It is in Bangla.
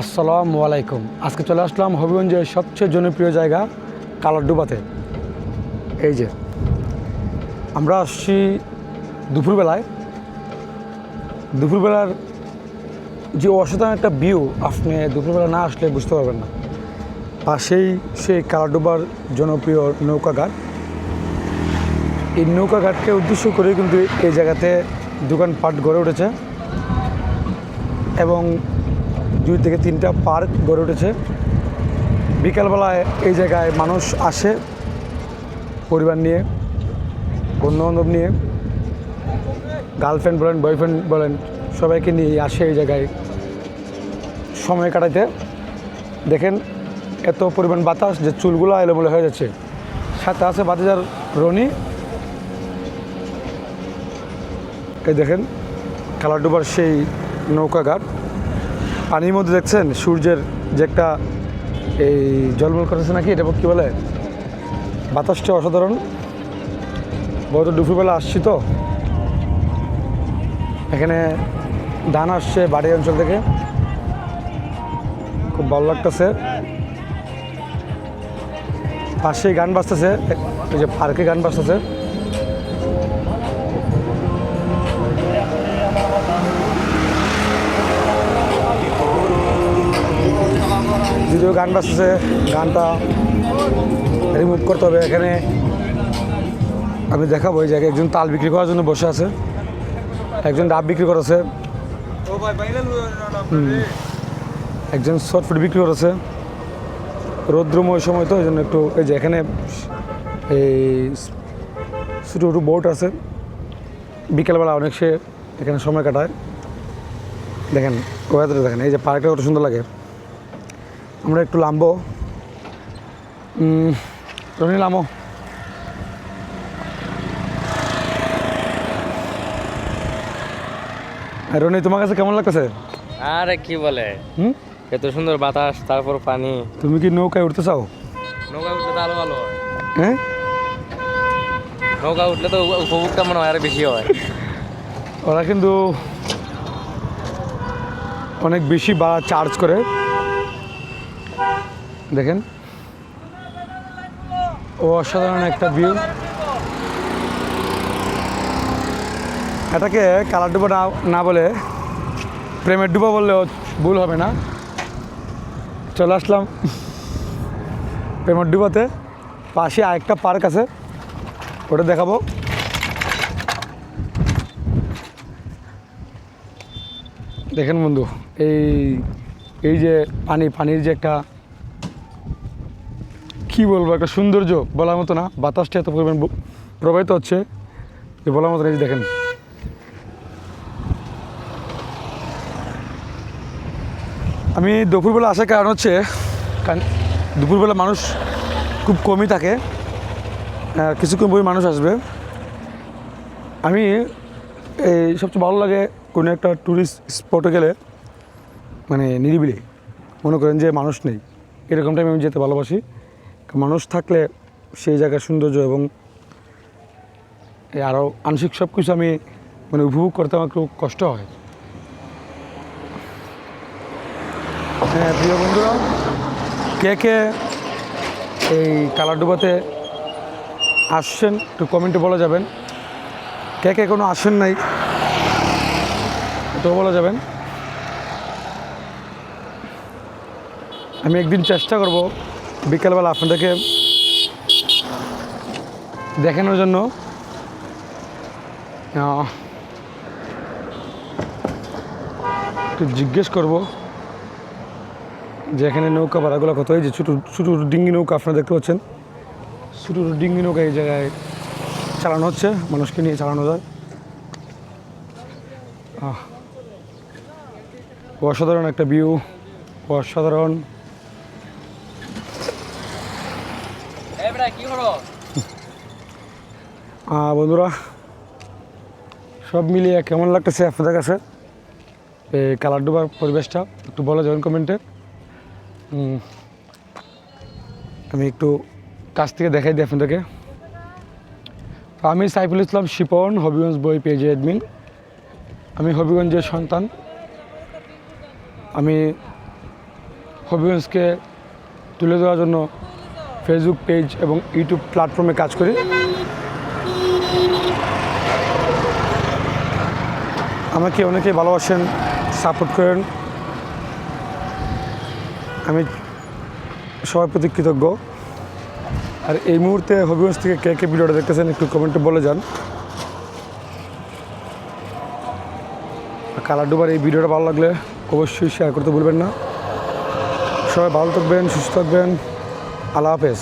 আসসালামু আলাইকুম। আজকে চলে আসলাম হবিগঞ্জের সবচেয়ে জনপ্রিয় জায়গা কালারডুবাতে। এই যে আমরা আসছি দুপুরবেলার যে অসাধারণ একটা ভিউ, আপনি দুপুরবেলা না আসলে বুঝতে পারবেন না। পাশেই সেই কালারডুবার জনপ্রিয় নৌকাঘাট। এই নৌকাঘাটকে উদ্দেশ্য করে কিন্তু এই জায়গাতে দোকানপাট গড়ে উঠেছে এবং 2 থেকে 3টা পার্ক গড়ে উঠেছে। বিকালবেলায় এই জায়গায় মানুষ আসে পরিবার নিয়ে, বন্ধুবান্ধব নিয়ে, গার্লফ্রেন্ড বলেন, বয়ফ্রেন্ড বলেন, সবাইকে নিয়ে আসে এই জায়গায় সময় কাটাইতে। দেখেন এত পরিমাণ বাতাস যে চুলগুলো এলোমেলো হয়ে যাচ্ছে। সাথে আছে বাতিজার রনি। এই দেখেন কালারডুবার সেই নৌকাঘাট, পানির মধ্যে দেখছেন সূর্যের যে একটা এই জলমল করতেছে নাকি, এটা কী বলে, বাতাসটা অসাধারণ। বহুত দুপুরবেলা আসছি তো, এখানে ধান আসছে বাড়ি অঞ্চল থেকে, খুব ভালো লাগতেছে। পাশে গান বাজতেছে, এই যে পার্কে গান বাজতেছে। যদিও গান বাজতেছে, গানটা রিমুভ করতে হবে। এখানে আমি দেখাবো এই জায়গায় একজন তাল বিক্রি করার জন্য বসে আছে, একজন ডাব বিক্রি করেছে, একজন শর্ট ফুড বিক্রি করেছে। রৌদ্রময় সময় তো এই জন্য একটু, এই যে এখানে এই ছোটো ছোটো বোট আছে, বিকেলবেলা অনেক সে এখানে সময় কাটায়। দেখেন ওয়েদারটা দেখেন, এই যে পার্কটা কত সুন্দর লাগে। আমরা একটু নামবো, রনি নামো। রনি, তোমার কাছে কেমন লাগতেছে? আরে কি বলে, এত সুন্দর বাতাস, তারপর পানি। তুমি কি নৌকায় উঠতে চাও? নৌকা উঠলে তো আরো ভালো হয়। হ্যাঁ, নৌকা উঠলে তো উপভোগটা মনে হয় আরো বেশি হয়। ওরা কিন্তু অনেক বেশি ভাড়া চার্জ করে। দেখেন ও অসাধারণ একটা ভিউ। এটাকে কালারডুবা না বলে প্রেমের ডুবা বললেও ভুল হবে না। চলে আসলাম প্রেমের ডুবাতে। পাশে আরেকটা পার্ক আছে, ওটা দেখাবো। দেখেন বন্ধু, এই যে পানির যে একটা কী বলবো, একটা সৌন্দর্য বলার মতো না। বাতাসটা এত পরিমাণ প্রবাহিত হচ্ছে যে বলার মতো না। এই দেখেন আমি দুপুরবেলা আসার কারণ হচ্ছে, কারণ দুপুরবেলা মানুষ খুব কমই থাকে, কিছুক্ষণ পরে মানুষ আসবে। আমি এই সবচেয়ে ভালো লাগে কোনো একটা ট্যুরিস্ট স্পটে গেলে, মানে নিরিবিলি, মনে করেন যে মানুষ নেই, এরকম টাইমে আমি যেতে ভালোবাসি। মানুষ থাকলে সেই জায়গার সৌন্দর্য এবং আরও আংশিক সব কিছু আমি মানে উপভোগ করতে আমার খুব কষ্ট হয়। হ্যাঁ প্রিয় বন্ধুরা, কে কে এই কালারডুবাতে আসছেন একটু কমেন্টে বলা যাবেন। কে কে কোনো আসেন নাই এটাও বলা যাবেন। আমি একদিন চেষ্টা করব বিকেলবেলা আপনাদেরকে দেখানোর জন্য। একটু জিজ্ঞেস করব যে এখানে নৌকা ভাড়াগুলো কত। এই যে ছোটো ছোটো ডিঙ্গি নৌকা আপনারা দেখতে পাচ্ছেন, ছোটো ছোটো ডিঙ্গি নৌকা এই জায়গায় চালানো হচ্ছে, মানুষকে নিয়ে চালানো যায়। অসাধারণ একটা ভিউ, অসাধারণ। বন্ধুরা, সব মিলিয়ে কেমন লাগতেছে আপনাদের কাছে এই কালারডুবার পরিবেশটা একটু বলা যাবেন কমেন্টে। আমি একটু কাছ থেকে দেখাই দিই আপনাদেরকে। আমি সাইফুল ইসলাম শিপন, হবিগঞ্জ বই পেজে অ্যাডমিন। আমি হবিগঞ্জের সন্তান। আমি হবিগঞ্জকে তুলে দেওয়ার জন্য ফেসবুক পেজ এবং ইউটিউব প্ল্যাটফর্মে কাজ করি। আমাকে অনেকেই ভালোবাসেন, সাপোর্ট করেন, আমি সবার প্রতি কৃতজ্ঞ। আর এই মুহূর্তে হবিগঞ্জ থেকে কে কে ভিডিওটা দেখতেছেন একটু কমেন্টে বলে যান। কালারডুবার এই ভিডিওটা ভালো লাগলে অবশ্যই শেয়ার করতে ভুলবেন না। সবাই ভালো থাকবেন, সুস্থ থাকবেন। আল্লাহ হাফেজ।